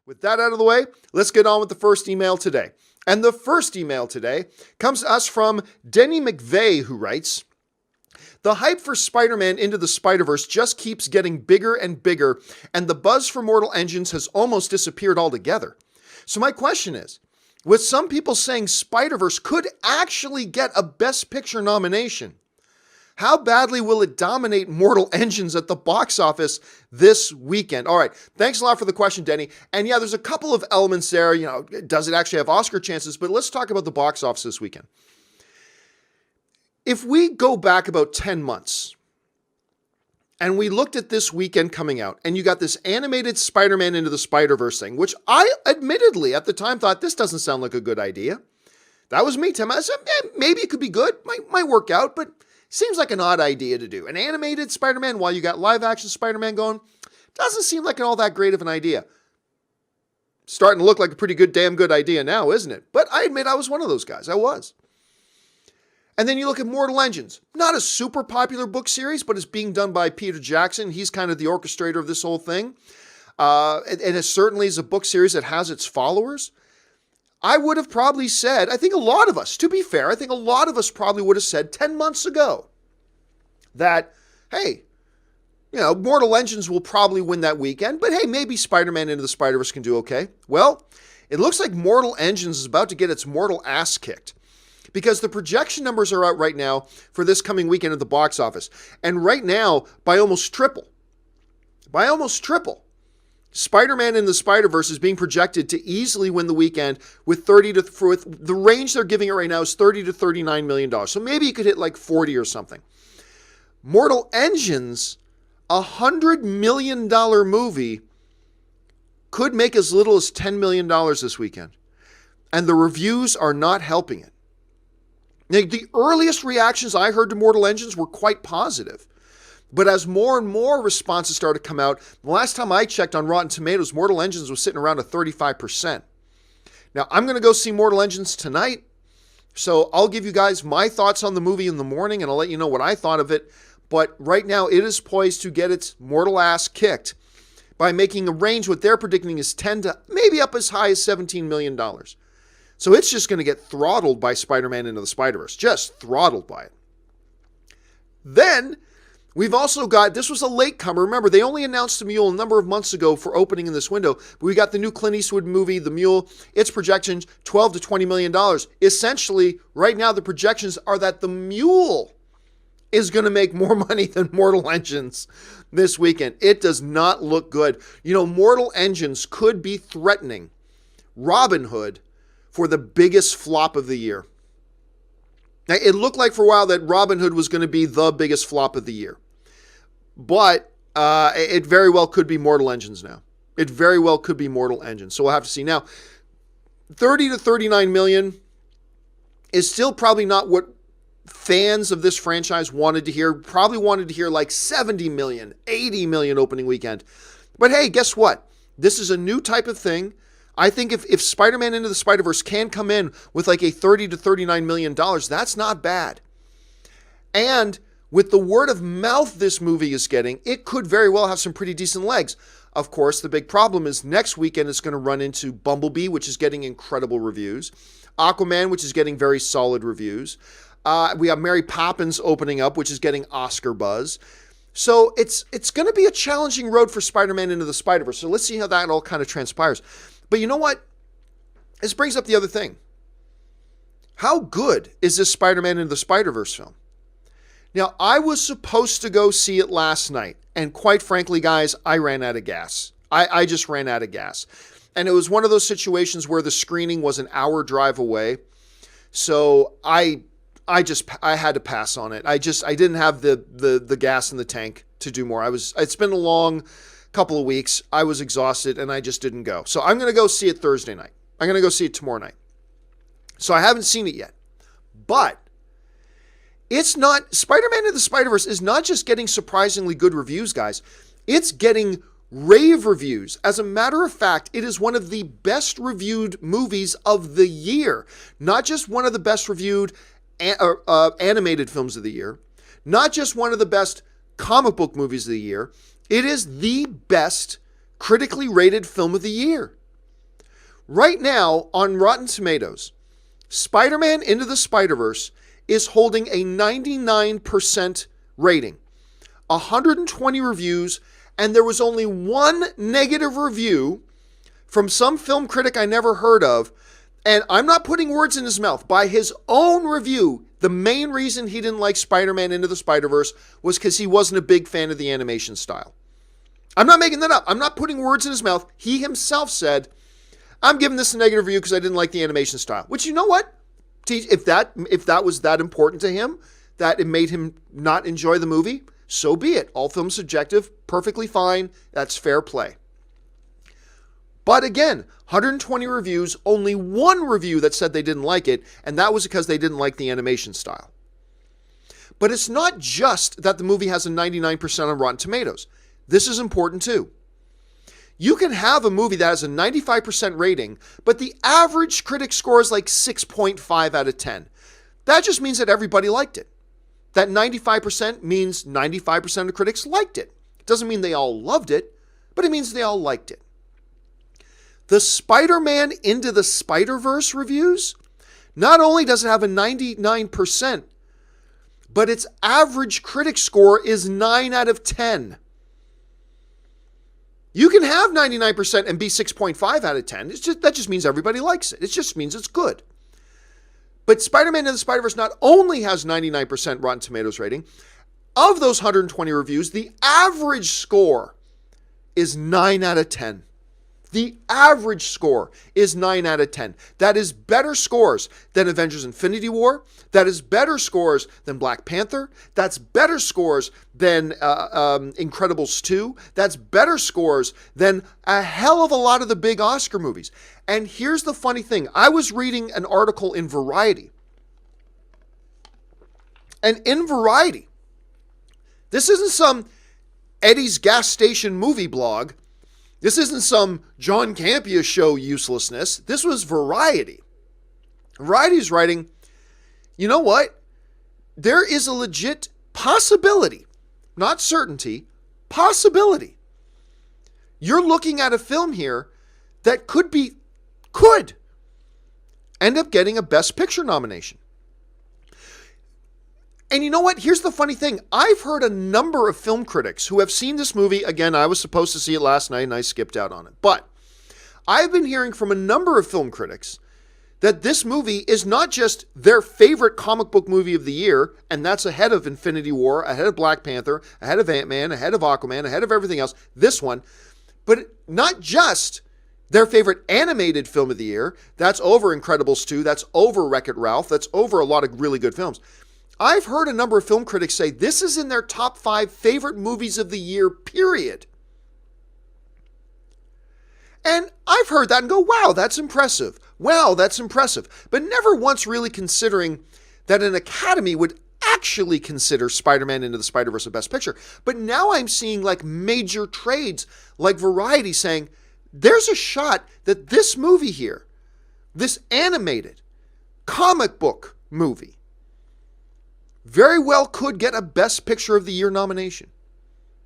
With that out of the way, let's get on with the first email today. And the first email today comes to us from Denny McVeigh, who writes, "The hype for Spider-Man Into the Spider-Verse just keeps getting bigger and bigger, and the buzz for Mortal Engines has almost disappeared altogether. So my question is, with some people saying Spider-Verse could actually get a Best Picture nomination, how badly will it dominate Mortal Engines at the box office this weekend?" All right, thanks a lot for the question, Denny. And yeah, there's a couple of elements there. Does it actually have Oscar chances? But let's talk about the box office this weekend. If we go back about 10 months and we looked at this weekend coming out, and you got this animated Spider-Man Into the Spider-Verse thing, which I admittedly at the time thought, this doesn't sound like a good idea. That was me, Tim. I said, maybe it could be good, might work out, but seems like an odd idea to do. An animated Spider-Man while you got live action Spider-Man going, doesn't seem like all that great of an idea. Starting to look like a pretty damn good idea now, isn't it? But I admit I was one of those guys. I was. And then you look at Mortal Engines. Not a super popular book series, but it's being done by Peter Jackson. He's kind of the orchestrator of this whole thing. And it certainly is a book series that has its followers. I would have probably said, I think a lot of us, to be fair, I think a lot of us probably would have said 10 months ago that, hey, Mortal Engines will probably win that weekend, but hey, maybe Spider-Man Into the Spider-Verse can do okay. Well, it looks like Mortal Engines is about to get its mortal ass kicked, because the projection numbers are out right now for this coming weekend at the box office. And right now, by almost triple, Spider-Man Into the Spider-Verse is being projected to easily win the weekend with the range they're giving it right now is $30 to $39 million. So maybe it could hit like 40 or something. Mortal Engines, $100 million movie, could make as little as $10 million this weekend. And the reviews are not helping it. Now, the earliest reactions I heard to Mortal Engines were quite positive. But as more and more responses started to come out, the last time I checked on Rotten Tomatoes, Mortal Engines was sitting around at 35%. Now, I'm going to go see Mortal Engines tonight, so I'll give you guys my thoughts on the movie in the morning, and I'll let you know what I thought of it. But right now, it is poised to get its mortal ass kicked by making a range what they're predicting is 10 to maybe up as high as $17 million. So it's just going to get throttled by Spider-Man Into the Spider-Verse, just throttled by it. Then we've also got, this was a latecomer. Remember, they only announced The Mule a number of months ago for opening in this window. But we got the new Clint Eastwood movie, The Mule. Its projections, $12 to $20 million. Essentially, right now, the projections are that The Mule is going to make more money than Mortal Engines this weekend. It does not look good. Mortal Engines could be threatening Robin Hood for the biggest flop of the year. Now, it looked like for a while that Robin Hood was going to be the biggest flop of the year. But it very well could be Mortal Engines now. It very well could be Mortal Engines. So we'll have to see. Now, 30 to 39 million is still probably not what fans of this franchise wanted to hear. Probably wanted to hear like 70 million, 80 million opening weekend. But hey, guess what? This is a new type of thing. I think if Spider-Man Into the Spider-Verse can come in with like a $30 to $39 million, that's not bad. And with the word of mouth this movie is getting, it could very well have some pretty decent legs. Of course, the big problem is next weekend it's going to run into Bumblebee, which is getting incredible reviews. Aquaman, which is getting very solid reviews. We have Mary Poppins opening up, which is getting Oscar buzz. So it's going to be a challenging road for Spider-Man Into the Spider-Verse. So let's see how that all kind of transpires. But you know what? This brings up the other thing. How good is this Spider-Man Into the Spider-Verse film? Now, I was supposed to go see it last night. And quite frankly, guys, I ran out of gas. I just ran out of gas. And it was one of those situations where the screening was an hour drive away. So I had to pass on it. I didn't have the gas in the tank to do more. It's been a long couple of weeks. I was exhausted and I just didn't go. So I'm going to go see it Thursday night. I'm going to go see it tomorrow night. So I haven't seen it yet. But it's not, Spider-Man Into the Spider-Verse is not just getting surprisingly good reviews, guys. It's getting rave reviews. As a matter of fact, it is one of the best reviewed movies of the year. Not just one of the best reviewed animated films of the year. Not just one of the best comic book movies of the year. It is the best critically rated film of the year. Right now on Rotten Tomatoes, Spider-Man Into the Spider-Verse is holding a 99% rating, 120 reviews, and there was only one negative review from some film critic I never heard of. And I'm not putting words in his mouth. By his own review, the main reason he didn't like Spider-Man Into the Spider-Verse was because he wasn't a big fan of the animation style. I'm not making that up. I'm not putting words in his mouth. He himself said, I'm giving this a negative review because I didn't like the animation style. Which, you know what? If that was that important to him, that it made him not enjoy the movie, so be it. All films subjective, perfectly fine. That's fair play. But again, 120 reviews, only one review that said they didn't like it, and that was because they didn't like the animation style. But it's not just that the movie has a 99% on Rotten Tomatoes. This is important too. You can have a movie that has a 95% rating, but the average critic score is like 6.5 out of 10. That just means that everybody liked it. That 95% means 95% of critics liked it. It doesn't mean they all loved it, but it means they all liked it. The Spider-Man Into the Spider-Verse reviews, not only does it have a 99%, but its average critic score is 9 out of 10. You can have 99% and be 6.5 out of 10. That just means everybody likes it. It just means it's good. But Spider-Man Into the Spider-Verse not only has 99% Rotten Tomatoes rating, of those 120 reviews, the average score is 9 out of 10. The average score is 9 out of 10. That is better scores than Avengers Infinity War. That is better scores than Black Panther. That's better scores than Incredibles 2. That's better scores than a hell of a lot of the big Oscar movies. And here's the funny thing. I was reading an article in Variety. And in Variety, this isn't some Eddie's gas station movie blog. This isn't some John Campea show uselessness. This was Variety. Variety's writing, you know what? There is a legit possibility, not certainty, possibility. You're looking at a film here that could end up getting a Best Picture nomination. And you know what? Here's the funny thing. I've heard a number of film critics who have seen this movie. Again, I was supposed to see it last night and I skipped out on it. But I've been hearing from a number of film critics that this movie is not just their favorite comic book movie of the year, and that's ahead of Infinity War, ahead of Black Panther, ahead of Ant-Man, ahead of Aquaman, ahead of everything else, this one, but not just their favorite animated film of the year. That's over Incredibles 2, that's over Wreck-It Ralph, that's over a lot of really good films. I've heard a number of film critics say this is in their top 5 favorite movies of the year, period. And I've heard that and go, wow, that's impressive. Wow, that's impressive. But never once really considering that an Academy would actually consider Spider-Man Into the Spider-Verse a Best Picture. But now I'm seeing like major trades like Variety saying, there's a shot that this movie here, this animated comic book movie, very well could get a Best Picture of the Year nomination.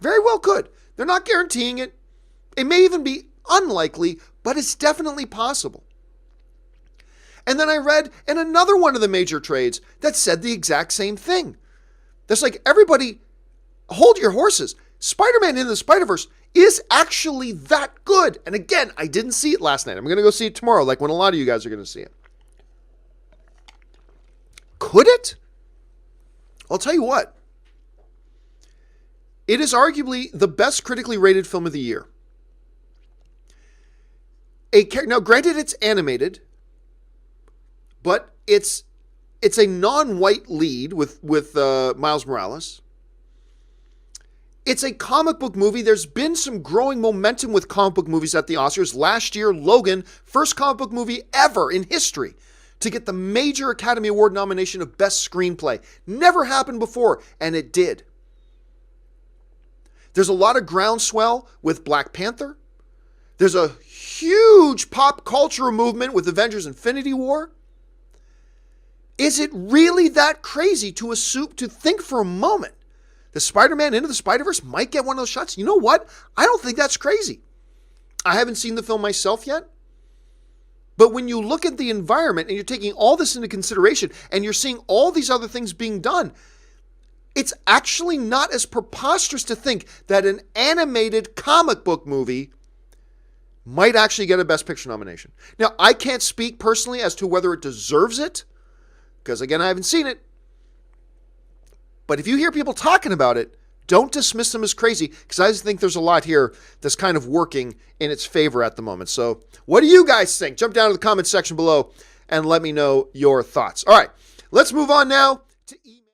Very well could. They're not guaranteeing it. It may even be unlikely, but it's definitely possible. And then I read in another one of the major trades that said the exact same thing. That's like, everybody, hold your horses. Spider-Man Into the Spider-Verse is actually that good. And again, I didn't see it last night. I'm going to go see it tomorrow, like when a lot of you guys are going to see it. Could it? I'll tell you what. It is arguably the best critically rated film of the year. Now, granted, it's animated, but it's a non-white lead with Miles Morales. It's a comic book movie. There's been some growing momentum with comic book movies at the Oscars. Last year, Logan, first comic book movie ever in history to get the major Academy Award nomination of Best Screenplay. Never happened before, and it did. There's a lot of groundswell with Black Panther. There's a huge pop culture movement with Avengers Infinity War. Is it really that crazy to think for a moment that Spider-Man Into the Spider-Verse might get one of those shots? You know what? I don't think that's crazy. I haven't seen the film myself yet. But when you look at the environment and you're taking all this into consideration and you're seeing all these other things being done, it's actually not as preposterous to think that an animated comic book movie might actually get a Best Picture nomination. Now, I can't speak personally as to whether it deserves it, because again, I haven't seen it. But if you hear people talking about it, don't dismiss them as crazy, because I just think there's a lot here that's kind of working in its favor at the moment. So what do you guys think? Jump down to the comment section below and let me know your thoughts. All right, let's move on now to email.